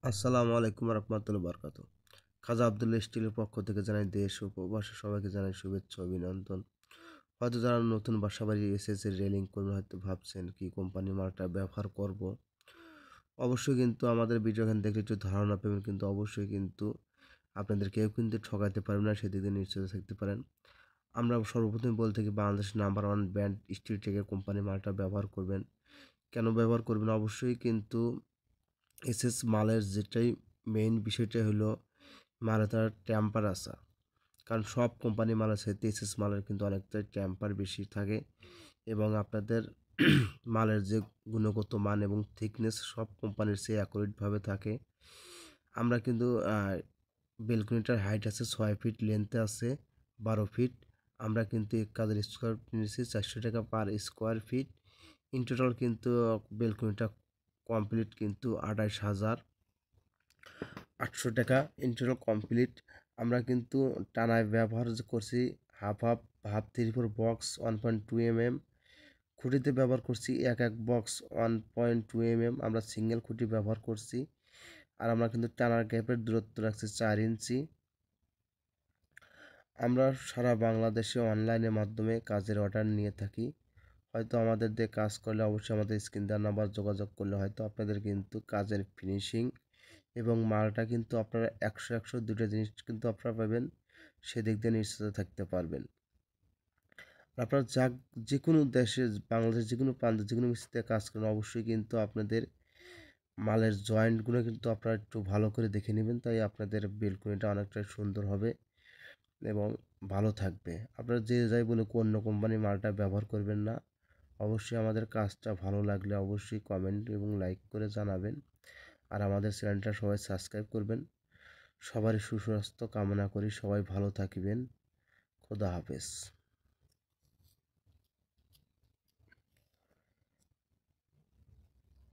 আসসালামু আলাইকুম রহমতুল্লাহ বরকাত। খাজা আবদুল্লাহ স্টিলের পক্ষ থেকে জানাই দেশ ও প্রবাসী সবাইকে জানাই শুভেচ্ছা অভিনন্দন। হয়তো যারা নতুন বাসা বাড়ি এসেছে রেলিং করবেন হয়তো ভাবছেন কি কোম্পানি মালটা ব্যবহার করব। অবশ্যই কিন্তু আমাদের ভিডিও এখানে দেখলে একটু ধারণা পাবেন, কিন্তু অবশ্যই কিন্তু আপনাদের কেউ কিন্তু ঠকাইতে পারবে না, সেদিকে নিশ্চিত থাকতে পারেন। আমরা সর্বপ্রথম বলতে থাকি বাংলাদেশের নাম্বার ওয়ান ব্র্যান্ড স্টিল টেকের কোম্পানি মালটা ব্যবহার করবেন। কেন ব্যবহার করবেন? অবশ্যই কিন্তু এসএস মালের যেটাই মেইন বিষয়টা হলো মালে তার টেম্পার আসা। কারণ সব কোম্পানি মালের সাথে এসএস মালের কিন্তু অনেকটাই টেম্পার বেশি থাকে, এবং আপনাদের মালের যে গুণগত মান এবং থিকনেস সব কোম্পানির চেয়ে অ্যাকুরেটভাবে থাকে। আমরা কিন্তু বেলকনিটার হাইট আছে 6 ফিট, লেন্থে আছে 12 ফিট। আমরা কিন্তু এক কাজের স্কোয়ার ফিট নিয়েছি 400 টাকা per square feet. In total কিন্তু বেলকনিটা কমপ্লিট কিন্তু 28,800 টাকা ইন টোটাল কমপ্লিট। আমরা কিন্তু টানায় ব্যবহার করছি half half half 3/4 box 1.2 mm। খুঁটিতে ব্যবহার করছি এক এক বক্স 1.2 mm। আমরা সিঙ্গেল খুঁটি ব্যবহার করছি। আর আমরা কিন্তু টানার গ্যাপের দূরত্ব রাখছি 4 ইঞ্চি। আমরা সারা বাংলাদেশে অনলাইনের মাধ্যমে কাজের অর্ডার নিয়ে থাকি। হয়তো আমাদের দিয়ে কাজ করলে অবশ্যই আমাদের স্ক্রিন দেওয়ার নাম্বার যোগাযোগ করলে হয়তো আপনাদের কিন্তু কাজের ফিনিশিং এবং মালটা কিন্তু আপনারা একশো একশো দুটো জিনিস কিন্তু আপনারা পাবেন, সেদিক দিয়ে নিশ্চিত থাকতে পারবেন। আপনারা যে কোনো দেশে, বাংলাদেশ যে কোনো প্রান্তে যে কোনো মিস্ত্রিতে কাজ করেন অবশ্যই কিন্তু আপনাদের মালের জয়েন্টগুলো কিন্তু আপনারা একটু ভালো করে দেখে নেবেন, তাই আপনাদের বেলকনিটা অনেকটা সুন্দর হবে এবং ভালো থাকবে। আপনারা যে যাই বলে অন্য কোম্পানির মালটা ব্যবহার করবেন না। অবশ্যই আমাদের কাজটা ভালো লাগলে অবশ্যই কমেন্ট এবং লাইক করে জানাবেন। আর আমাদের চ্যানেলটা সবাই সাবস্ক্রাইব করবেন। সবারই সুস্বাস্থ্য কামনা করি, সবাই ভালো থাকবেন। খোদা হাফেজ।